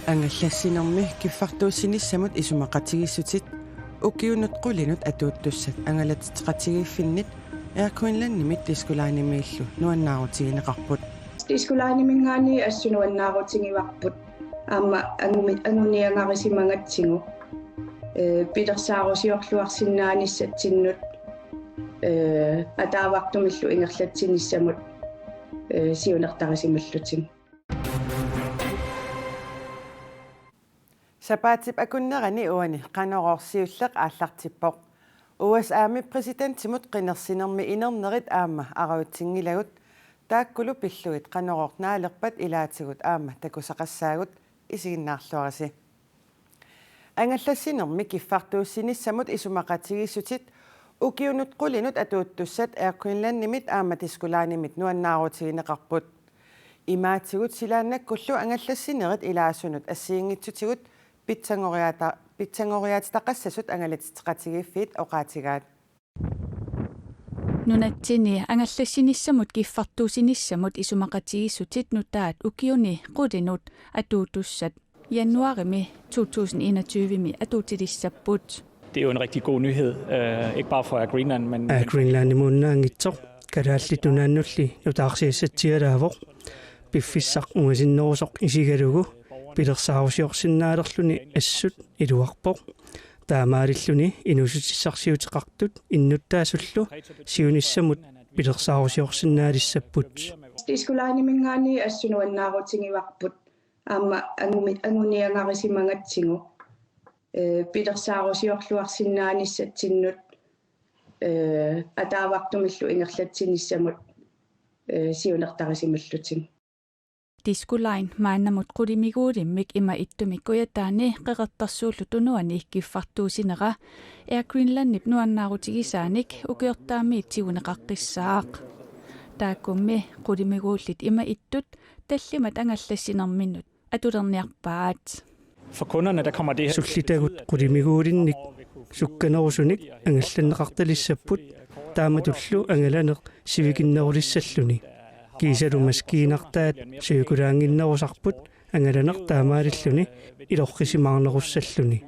Angallassinermi kiffartuussinissamut isumaqatigissutit ukiunut qulinut atuuttussat angalatiteqatigiiffinnit Airqueenlandnimit tiskulaanimiillu nuannaarutiginiqarput tiskulaanimingaani assunuannaarutingivarput aamma anguniangarisimangatsigu pilersaarusiorluarsinnaanissatinnut ataavartumillu ingerlatsinissamut siunertarisimullutin Sapaatip akunnerani uani qanororsiulleq aallartippoq uas aami presidenttimut qinersinermi inernerit aamma aravutsingilagut taakkulu pillugit qanorornaalerpat ilaatigut aamma takusaqassaagut isiginnaarluarasi angallassinermi kiffartuussinissamut isumaqatigissutit ukiunut qulinut atuuttussat Airqueenlandnimit aamma tiskulaanimit nuannaarutigineqarput imaatigut silaannakkullu angallassinerit ilaasunut assiingitsutigut Pitsangoriataqassasut angalatiteqatigiiffiit oqaatigaat Nunatsini angallassinissamut kiffartuusinissamut isumaqatigissutit nutaat ukiuni qulinut atuutussat januarimi 2021 atuutilissaput. Det er jo en rigtig god nyhed, ikke bare for Air Greenland, men Air Greenland immunnaangitsoq kalaallitunnaannulli nutaarsiassatialaavoq piffissaq ungasinnerusoq isigalugu pilersaarusiorsinnaalerluni assut iluarpoq taamaalilluni inusutissarsiuteqartut innutaasullu siunissamut pilersaarusiorsinnaalissaput tiskulaanimingaani assunuannaarutingivarput aamma anguniangarisimangatsigu pilersaarusiorluarsinnaanissatinnut ataavartumillu ingerlatsinissamut siunertarisimullutin Tiskulain maannamut qulimiguulimmik ima ittumikkuataani qeqertarsuullu tunuani kiffartuusinera Air Greenlandnip nuannaarutigisaanik ukiortaamiit siguneqaqqissaaq taakkummi qulimiguullit ima ittut tallimat angallassinerminnut atulerniarpaat for kunderne der kommer det her sullitagut qulimiguulinnik sukkanerusunik angallanneqartalissaput taamatullu angalaneq sivikinnerulissalluni kiisalu maskiinartaat siukulaanginnerusarput angalaneq taamaalilluni ilorqisimaarnerussalluni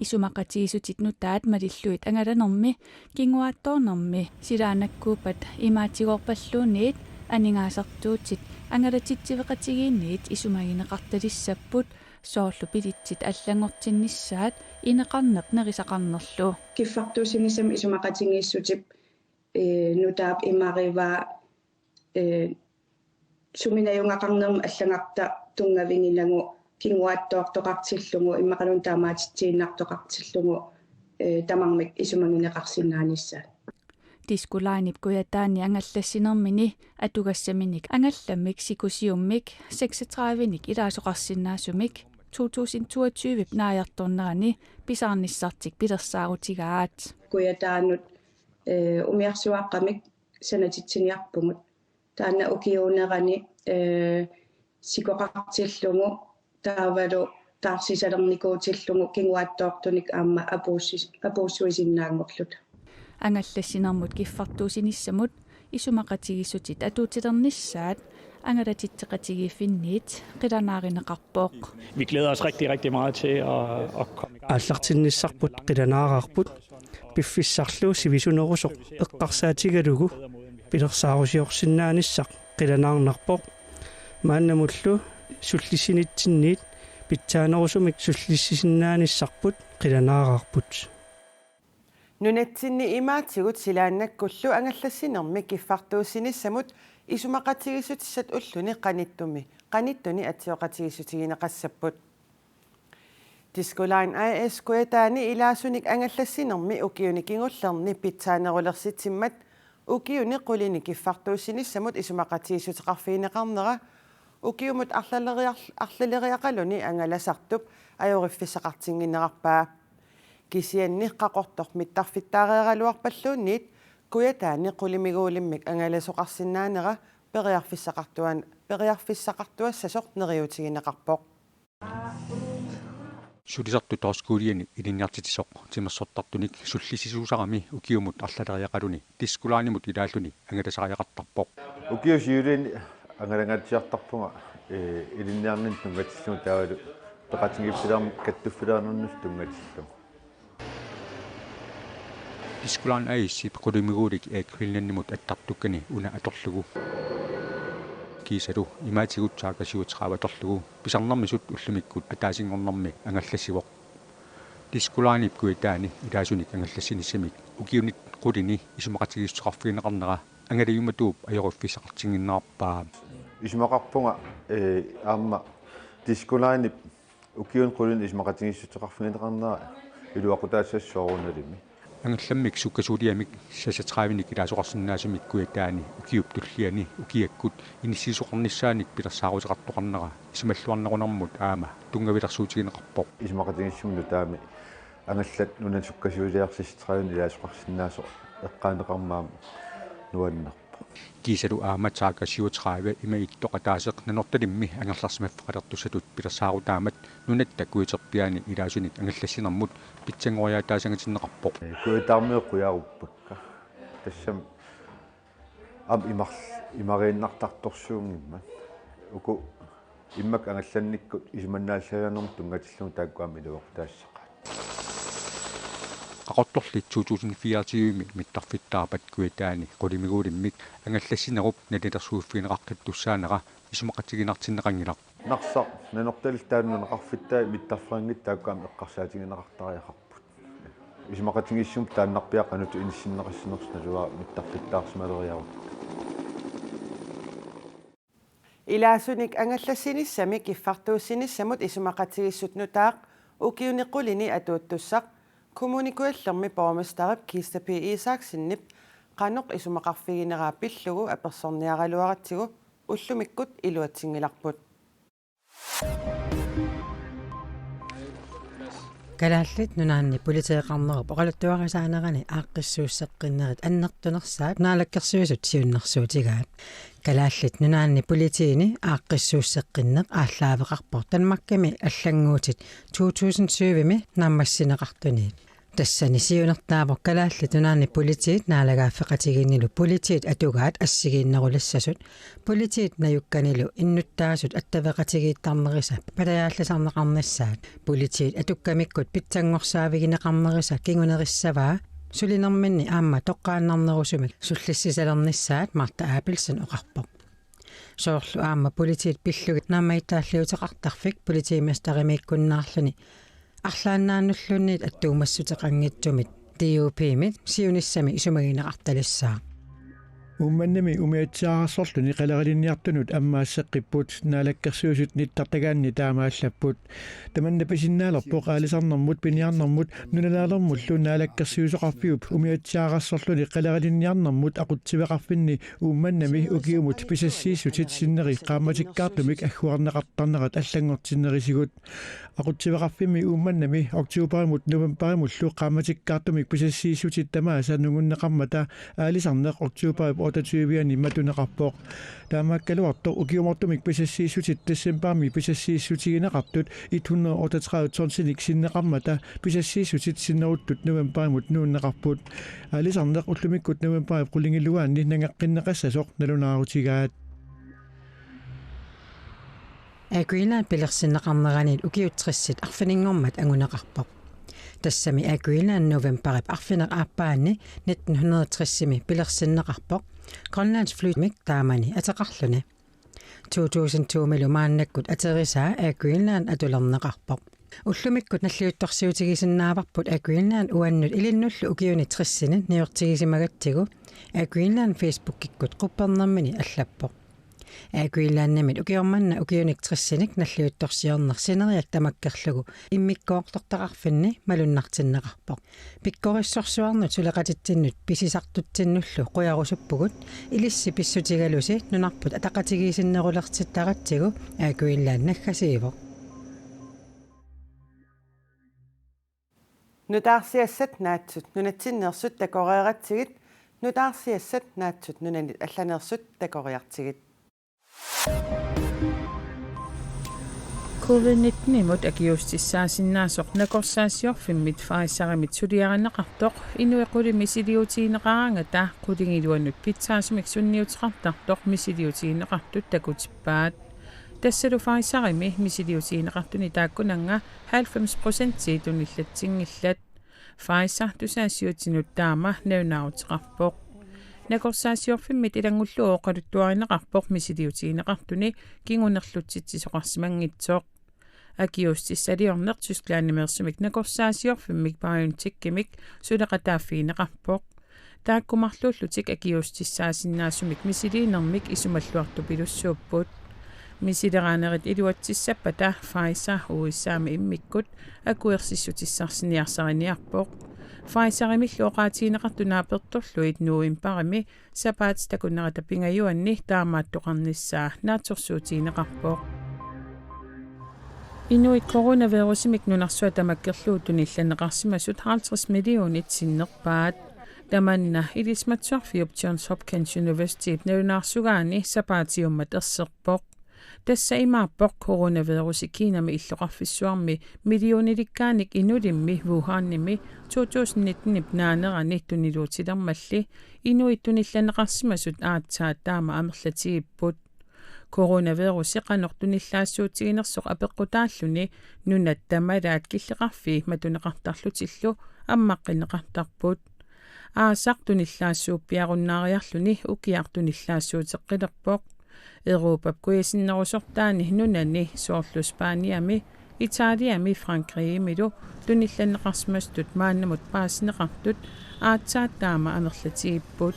isumaqatiisutit nutaat malilluit angalanermi kinguaattoornermi silaanakkuupat imaatigorpalluuniit aningaasartuutit angalatittiveqatigiinniit isumagineqartalissaput soorlu pilitsit allangortinnissaat ineqarneq nerisaqarnerlu kiffartuusinisam isumaqatingiissutip nutaap imarivaa suminajungaqarnerma allangarta tungavingilagu kinguattoortoqartillungu immaqalun taamaatittiinnartoqartillungu tamarmik isumangineqarsinnaanissaan Tiskulaanip kuyataani angallassinermini atugassaminik angallamik sikusiummik 36nik ilaasoqarsinnaasumik 2022 naajartornerani pisarnissartik pilersaarutigaat kuyataanut umiarsuaqqamik sanatitsiniarpumut taanna ukiunerani sikoqartillungu taavalu taarsisalernikuutillungu kinguattoortunik aamma apuussuisinnaangorlut angallassinermut kiffartuusinissamut isumaqatigissutit atuutilernissaat angalatitteqatigiiffinniit qilanaaриneqarpooq Vi glæder os rigtig meget til at komme i gang. аллартинниссарпут қиланаараарпут пиффиссарлуу сивисунеруsoq эққарсаатигалугу пилерсаарусиорсиннааниссақ қиланаарнарпоq мааннамуллу суллиссинитсинниит питсаанерусумик суллиссисиннааниссарпут қиланаараарпут Nunatsinni imaatigut silaannakkullu angallassinermi kiffartuussinissamut isumaqatigisutissat ulluni qanittuni atsioqatigisutigineqassapput Tiskulain AS kuyataani ilaasunik angallassinermi ukiuni kingullerni pitsaanerulersitsimmat ukiuni qulini kiffartuussinissamut isumaqatigisutiqarfiineqarnera ukiumut arlaleriaqaluni angalasartup ajoriffisaqartinginnerarpaa kisianni qaqortoq mittarfittaareeraluarpalluunniit kuyataani qulimiguulimmik angalasoqarsinnaanera periarfissaqartuassasoq neriutigineqarpoq sulisartu torskuuliani ilinniartitisoq timersortartunik sullissisuusarami ukiumut arlaleriaqaluni tiskulaanimut ilaalluni angalasariaqartarpoq ukiusiulin ангалангаатсиартарпунга илинниарнин тунгатиллу таавалу пеқатингиппилаарми каттуффилаарнернус тунгатиллу Diskulaan aissi qulimigolik eekrillanimut attartukkani una atorlugu kiisalu imaatigutsaakkasiutraavatorlugu pisarnarmisut ullumikkut ataasingornarmi angallassivoq Diskulaanip kuitaani ilaasunik angallassinissami ukiunit qulini isumaqatigiissoqarfigineqarnera angalayumatuup ajoruffisaqartinginnaarpaa исмақарпунга аама дискулааннип укиун qulin исмақатигиссутеқарфигинеқарнера илуақутаассассоорунналими ангалламмик суккасуулиамик сасатраавиник илаасоқарсинаасумик куитаани укиуп туллиани укиаккут иниссисоқарниссааник пилерсаарутеқартоқарнера исумаллуарнерунармут аама тунгавилерсуутигинеқарпоқ исмақатигиссумну таами ангаллат нунан суккасуулиарсистраавин илаасоқарсиннаасо эққаанеқармаама нуаннерпо кисалу ааматсааккасиутраава имаиттоқатаасеқ нанорталимми ангерларсимаффеқалертусатут пилерсаарутаамат нунатта куитерпиани илаасуник ангаллассинермут питсангориаатаасангатиннеқарпоқ куитаармиоққуяаруппакка тассам ам имарииннартарторсуунгимма уку иммак ангалланниккут исуманнаалсаганерм тунгатиллун тааккуами илуоқтаассақаат qaqortorlit 2024 mittarfittaarpat kuitaani qulimiguulimmik angallassinerup nalilersuuffineqaqqittussaanera isumaqatiginartinneqangilaq нарса нанорталтааннунеқарфиттай миттарфрангит тааккуами эққарсаатигинеқартариақарпут исмақатигиссум тааннарпиақануту иниссиннеқассинерс налуаа миттарфиттаарсмалериарут Ilaasunik angallassinissamik kiffartuussinissamut isumaqatigissut nutaaq ukiuniqulini atuuttussaq kommunikuallermi borgmesterip Kista P. Isaksenip qanuq isumaqarfigineraapillugu apersorniaraluaratigu ullumikkut iluatsingilarput Kalaallit nunaanni politieqarnerup oqalattuarisaanerani aaqqissuusseqqinnerit annertunersaat naalakkersuusut siunnersuutigaat kalaallit nunaanni politiini aaqqissuusseqqinneq ааллаавеқарпор танмакками аллангууtit 2007ми наммассинеқартуниит тассани сиунертаавор калаалли тунаанни политиит наалагааффеқатигиннилу политиит атугаат ассигииннерулассасут политиит наюкканилу иннуттаасут аттавеқатигииттарнериса палаяалласарнеқарнассаат политиит атуккамиккут питсангорсаавигинеқарнериса кингунериссаваа сулинерминни аама тоққааннарнерусумик суллиссисалерниссаат марта аапилсан оқарпоқ соорлу аама политиит пиллугит наамаитааллиутеқартарфик политиимастаримиккуннаарлуни арлааннааннуллунниит аттуумассутеқангитсумит DUP-мит сиуниссами исумагинеқарталиссаа умманнами умиатсаарсорлуни қалерилинниартунут аммаассеққиппут наалаккерсуусут ниттартагаанни таамааллаппут таманна писиннаалерпоқ аалисарнэрмут пиниарнэрмут нуналаалермуллу наалаккерсуусоқарпиуп умиатсаарассорлуни қалерилинниарнэрмут ақутсивеқарфинни умманнами укиумут писассииссутит синнери qaammatikkaartumik аггуарнеқартарнерат аллангортиннерисигут aqutsiveqarfimi uumannami oktuuparimut novembarimullu qaammatikkaartumik pisassiissutит тамааса нугуннеқармата аалисарнеқ oktuuparip 28-иани матунеқарпоқ таамааккалуартор укиумортумик писассиissutит тассемпаами писассиissутигинеқартут 138 тонсиник синнеқармата писассиissutит синнеруттут новембаримут нууннеқарпут аалисарнеқ уллумиккут новембарип qulingilluaanni нангаққиннеқассасоқ налунаарутигаат Greenland пилерсиннеқарнеранит укиутриссит арфинингормат агунеқарпоқ тассами Greenland новембарip арфинеқ ааппаани 1960-ми пилерсиннеқарпоқ Greenlands flytmik таамани атеқарлуни 2002 милумааннаккут атерисаа Greenland атулернеқарпоқ уллумиккут наллиутторсиутигисиннааварпут Greenland уаннут илиннуллу укиуни триссини ниортигисимагатсигу Greenland Facebook-киккут қуппернэрмини аллаппоқ Greenland-намит укиорманна укиуник триссиник наллиутторсиорнер синериак тамаккерлугу иммиккооқтортақарфинни малуннартиннеқарпоқ пиккориссорсуарнут сулеқатитсиннут писисартутсиннуллу қуярусуппугут илисси писсутигалуси нунарпут атақатигисиннерулертиттаратсигу Greenland наггасиивоқ нутаарсиассат наатсут нунатсиннерсут такореератсигит нутаарсиассат наатсут нунанит алланерсут такориартигит COVID-19 imod akiustissaasinnaasuq nakorsaasiorfimmit Pfizerimit suliarinneqartoq inuiquli misiliutiineqaraangata qulingiluannut pitsaasumik sunniutiqartartoq misiliutiineqartut takutippaat тассалу Pfizerimi misiliutiineqartuni taakkunanga 90% tunillatsinngillat Pfizer tusaasiutsinut taama naunaautiqarpoq nakorsaasiorfimmit ilangullu oqaluttuarineqarpoq misiliutiineqartuni kingunerlutsitsisoqarsimangitsoq akiustissaliorneq Tysklannimeersumik nakorsaasiorfimmik BioNTech-kimik suleqataaffiineqarpoq taakkumarluullutik akiustissaasinnaasumik misiliinermik isumalluartupilussuupput misileranerit iluatsissapata Pfizer uissaami immikkut akuersissutissarniarsariniarpoq Pfizerimillu oqaatiineqartunaapertorluit nuuimparimi sapaat takunnerata pingajuanni taamaattoqarnissaa naatsorsuutiineqarpoq Inuit coronavirusimik nunarsua tamakkerluutunillanneqarsimasut 50 millionit sinnerpaat tamanna ilismatsuarfiup Johns Hopkins University naunаарsugaani sapaatiummat erserpoq Tassa imaappoq coronavirusi Kiinami illoqarfissuarmi millioonilikaanik inulimmi Wuhanimi 2019 naanerani tuniluutilermalli inuittunillanneqarsimasut aatsaat taama amerlatigipput coronavirusi qanortunillaassуутигинерсоq apeqqutaalluni nunat tamalaat killeqarfi matuneqartarlutillu аммаққинеқартарпут аасартуниллаассууппиаруннаариарлуни укиартуниллаассуутеққилерпоқ Europap kuisinnerussortaani nunani soorlu Spaniami Italiami Frankriimilu tunillanneqarsimastut maannamut paasineqartut aatsaattaama amerlatigipput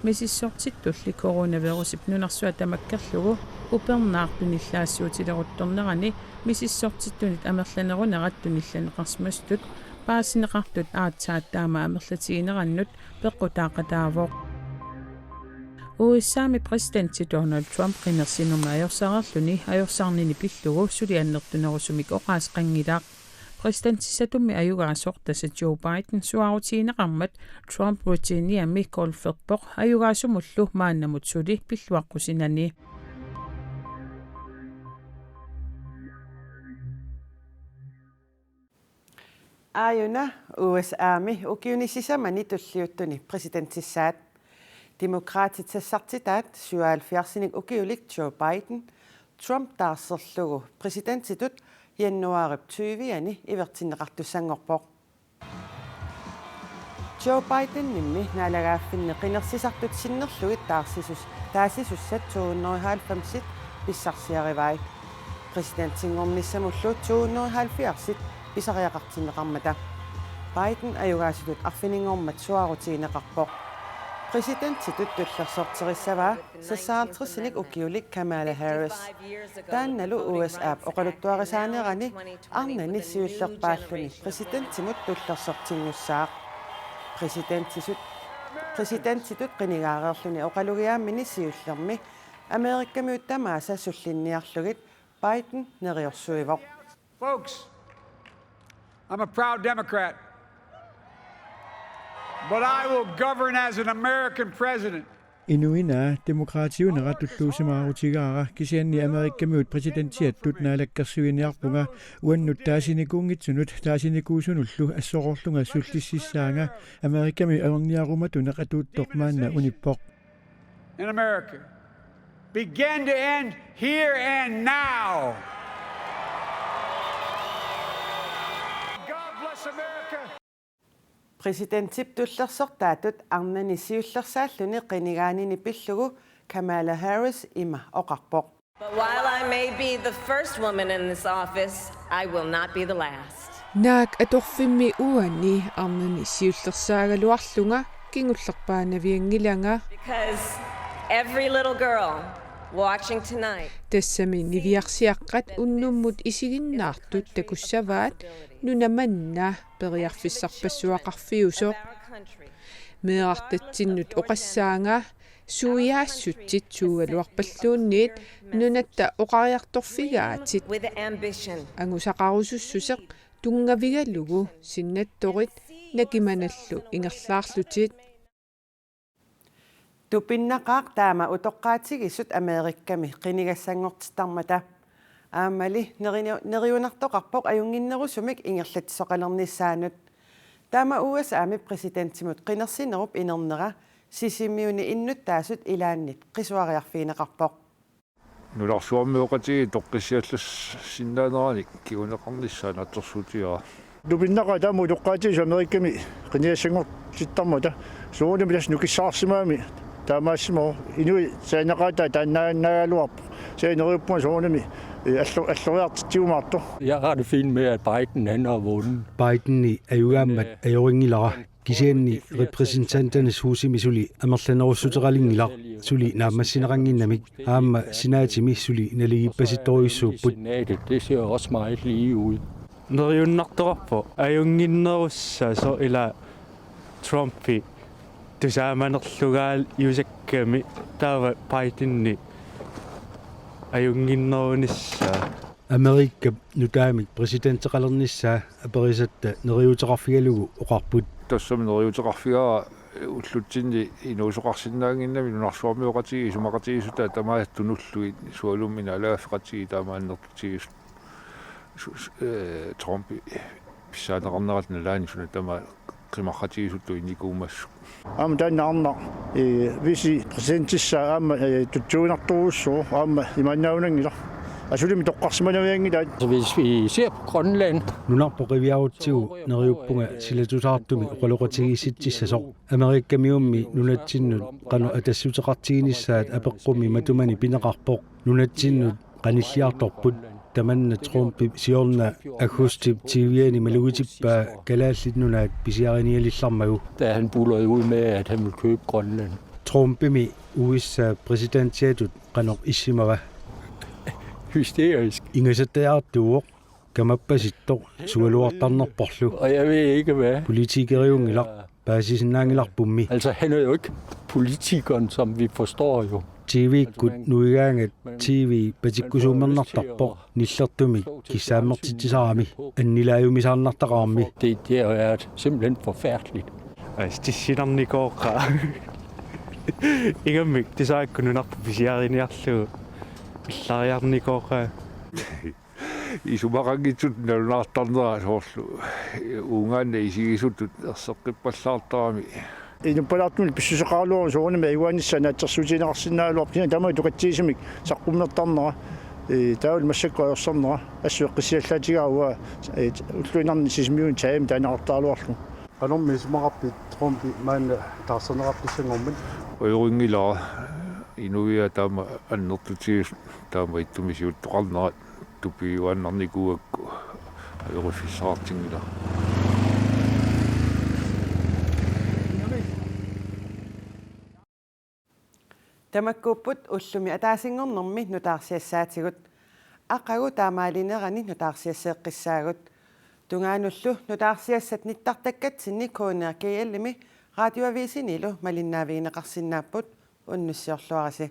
misissortittulli coronavirusip nunarsua tamakkerlugu upernaartunillaassуутилерутторнерани misissortittunit amerlanerunerat tunillanneqarsimastut paasineqartut aatsaattaama amerlatiginerannut peqqutaaqataavoq Uissaami presidentti Donald Trump qinnersinuma ajorsaarerluni ajorsaarnini pillugu suliannertunerusumik oqaasqanngilaq Præsidentissatumi ayugaasortasa Joe Biden suarutiineqarmat Trump Virginiami kolferpoq ayugaasumullu maannamutsuli pilluaqqusinani Aajuna USAmi ukiunisisamani tulliuttuni presidenttissaat demokraatitsassartitaat 77-sinik ukiulik Joe Biden Trump taarserlugu presidenttitut januarip 20-ani ivertinneqartussangorpoq Joe Biden nimmi naalagaaffinne qinersisartut sinnerlugit taasisussat 290 pissarsiarivai presidenttingornissamullu 270 pisariaqartinneqarmata Biden ayugaasitut arfiningormat suarutiineqarpoq Præsidenttitut tullersorterissavaa sassaaltrisinik ukiulik Kamala Harris taannalu USAp oqaluttuarisaanerani arnani siullerpaalluni presidenttimut tullersortinngussaaq presidenttitut qinigaareerluni oqalugiaammini siullermi Amerikkamiut tamaasa sullinniarlugit Biden neriorsuivoq Folks, I'm a proud Democrat. But I will govern as an American president. Inuina demokraatiuneratulluusimаарutigaara kisianni Amerikkamiut presidenttiattut naalakkersuiniarpunga uannut taasinikungitsunut taasinikuusunullu assoqorlunga sullississaanga Amerikkami averniarumatu neqatuuttoqmaanna unippoq In America began to end here and now. God bless America. Præsidenttip tullersortaatut arnani siullersaalluni qinigaanini pillugu Kamala Harris ima oqarpoq But while I may be the first woman in this office, I will not be the last. Naak atorfimmi uanni arnani siullersaagaluarlunga kingullerpaanaviangilanga Because every little girl watching tonight tassami niviarsiaqqat unnummut isiginnaartut takussavaat nunamanna periarfissarpassuaqarfiusoq meeartatsinnut oqassaanga suiaassutsit suugaluarpalluunniit nunatta oqariartorfigaatit angusaqarusussuseq tungavigalugu sinnattorit nakimanallu ingerlaarlutit Tupinnaqaaq taama utoqqaatigissut Amerikkami qinigassangortitarmata аамали нерюнартоқарпоқ аюнгиннерусумик ингерлатсоқалернissaanut таама US аами президентимут қинерсинеруп инернера сисиммиуни иннут таасут илааннит қисуариарфиинеқарпоқ нуларсуармиоқати тоққиссиаллас синнаанерани киунеқарниссаана аттерсуутиара дубиннақа тааму тоққаати америкками қиниассангор ситтармата суунами милас нукиссаарсимаами таамаассимо инуи саанеқаата тааннаагалуарп саанериуппуа суунами аллориартитсиумаарто. Jeg har det fint med, at Biden han har vundet. Biden i ajuammat ajoringilara kisianni repræsentanternes husimi suli amerlanerussuteralingilar suli naammassinaqanginnamik aamma sinaatimi suli naligippasittoriussuupput. Det ser også meget lige ud. Neriunnartorpo ajunginnerussa so ila Trumpi tusaamanерlugaal yusakkami taava Bidenni ajunginnerunissa Amerikka nutaamik presidentteqalernissaa aperisatta neriuteqarfigalugu oqarput тассами нeriuteqarfigaa уллутсинни инуусоқарсиннаангиннами нунарсуармиоқатиги сумақатигисута тамаат тунуллуит суалуммина алааффеқатиги таамааннертигис Trumpi писсаанеқарнерат налаани суна тама қимархатигисутту иникуумассу аама тааннаарна виси президентиссаа аама тутсуинарторуссуу аама иманнаунангила асулими тоққарсиманавиангилаат Hvis vi ser på Grønland nunarpoqiviarutigu neriuppunga silatusaartumi oqaloqatigissitsissasor amerikkamiummi nunattinnut qanu atassutеқартигинissaat apeqqumi matumani pineqarpoq nunattinnut qanilliartorput tamanna Trumpi siorna augustip tiviani malugitippaa kalaallit pisiarinialillarmagu da han bullede ud med at han ville købe Grønland. Trumpimi USA præsidentiatut qanoq issimava hysterisk ingasataartuuq kamappasittoq sualuartarnerporlu og jeg ved ikke hvad politikeriungilaq paasisinnaangilarpummi altså han er jo ikke politikeren som vi forstår jo TV-kut nuigaangat TV patikkusuumernartarpoq nillertumik kissaammertitsisarami annilaayumisaarnartaqaarmi det er simpelthen forfærdeligt стиссинарникооqa игаммик тисааккунунарпу писиарiniarlugu иллариарникооqa исумақангитсут налунартарнера соорлу уунгаанна исигисуттут ерсеққиппаллаартарами инуппалаартмул писсусеқаалуару суунами аюаниссана атсерсуутинеқарсинаалуар кина тамай тукатсиисимик саққумнертарнера таул массаккуайорсарнера ассуэққиссиаллаатигауа уллуинарни сисмиун таим таанеқартаалуарлу qanummi isumaqarpit Trumpi maanna taarsaneqartissangormat уйруингилара инуиа таама аннертутигис таама иттумисиуттоқарнерат тупиуаннарникуакку аериффисаартингила тамаккууппут уллуми атаасингорнэрми нутаарсиассаатигут аққагу таамаалинерани нутаарсиассеэққиссаагут тунгаануллу нутаарсиассат ниттартаккатсинни куунеэркиаллими радиоависинилу малиннаавиинеқарсинааппут уннуссиорлуараси